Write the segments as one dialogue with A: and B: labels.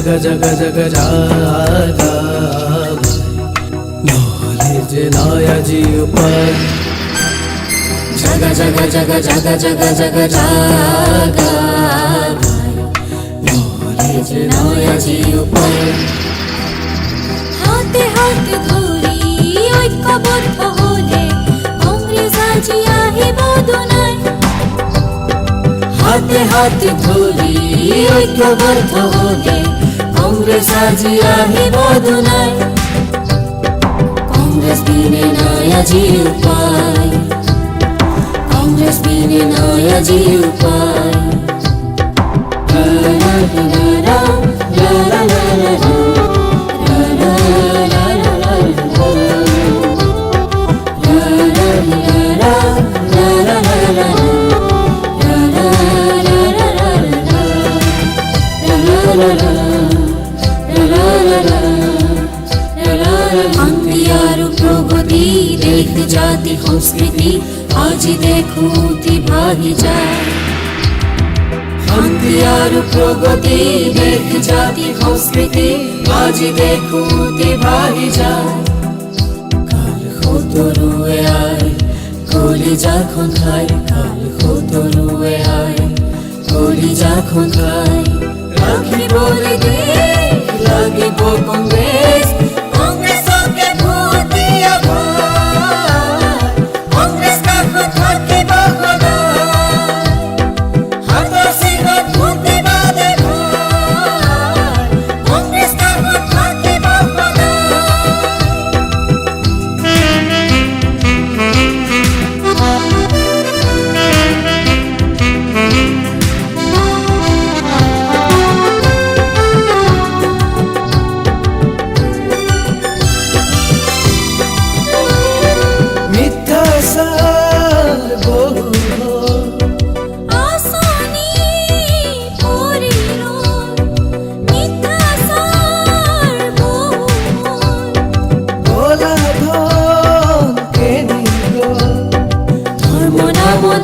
A: জাগা জাগা জাগা জাগা নহলে যে নাই আজি উপায়
B: জাগা জাগা জাগা জাগা জাগা জাগা জাগা নহলে যে নাই আজি উপায় হাতে হাতে ধৰি ঐক্যবদ্ধ হলে কংগ্ৰেছ আজি আহিব দুনাই হাতে হাতে ধৰি ঐক্যবদ্ধ হলে কংগ্ৰেছ আজি আহিব দুনাই কংগ্ৰেছ বিনে নাই আজি উপায় কংগ্ৰেছ বিনে নাই আজি উপায় শান্তি আৰু প্ৰগতি দেশ জাতি সংস্কৃতি আজি দেখোঁতি ভাগি যায় শান্তি আৰু প্ৰগতি দেশ জাতি সংস্কৃতি আজি দেখোঁতি ভাগি যায় কাল সতৰুৱে আই কলিজাখন খাই কাল সতৰুৱে আই কলিজাখন খাই ৰাখিবলৈ দেশ লাগিব কংগ্ৰেছ কংগ্ৰেছকে ভোট দিয়া কংগ্ৰেছ কাষত থাকিব সদায় হাতৰ চিনত ভোট দিবা দেশ কংগ্ৰেছ কাষত থাকিব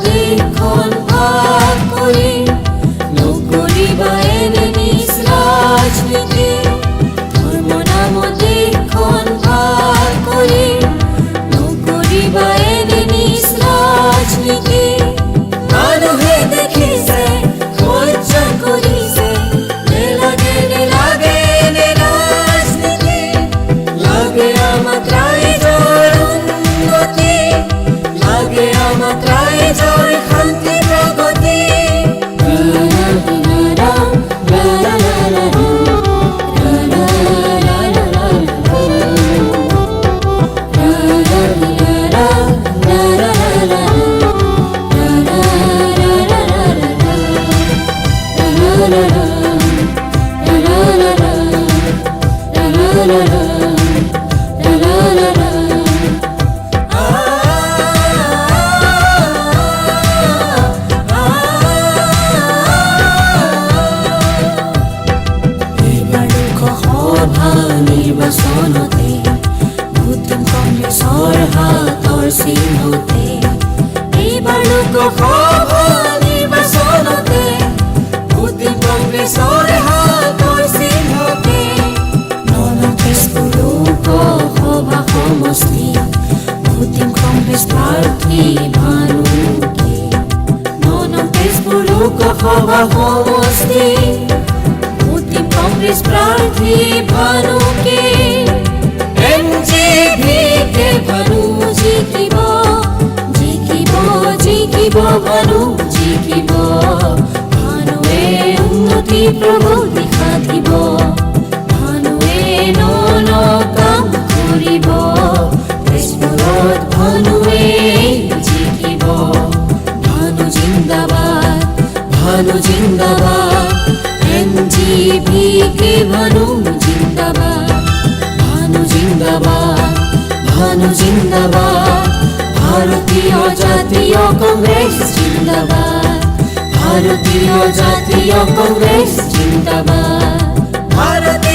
B: দেশখন ভাগ কৰি নকৰিবা এনে নিজ ৰাজনীতি ধৰ্ম নামত দেশখন ভাগ কৰি নকৰিবা এনে নিজ ৰাজনীতি মানুহে দেখিছে সহ্য কৰিছে নেলাগে নেলাগে এনে ৰাজনীতি লাগে আমাক ৰাইজৰ উন্নতি লাগে আমাক ৰাইজৰ শান্তি প্ৰগতি নিৰ্বাচনতে ভোট কংগ্ৰেছৰ হাতৰ চিহ্নতে এইবাৰ লোকসভা নিৰ্বাচনতে ভোট কংগ্ৰেছৰ হাতৰ চিহ্নতে তেজপুৰ লোকসভা সমষ্টি ভোট কংগ্ৰেছ প্ৰাৰ্থী ভানুকে তেজপুৰ লোকসভা সমষ্টি কংগ্ৰেছ প্ৰাৰ্থী ভানুকে এনজিভিকে ভানু জিকিব জিকিব জিকিব ভানু জিকিব ভানুৱে উন্নতি প্ৰগতি সাধিব ভানুৱে ন কাম কৰিব তেজপুৰত ভানুৱে জিকিব ভানু জিন্দাবাদ ভানু জিন্দাবাদ এনজিভিকে ভানু জিন্দাবাদ ভানু জিন্দাবাদ ভানু জিন্দাবাদ ভাৰতীয় জাতীয় কংগ্ৰেছ জিন্দাবাদ ভাৰতীয় জাতীয় কংগ্ৰেছ জিন্দাবাদ ভাৰত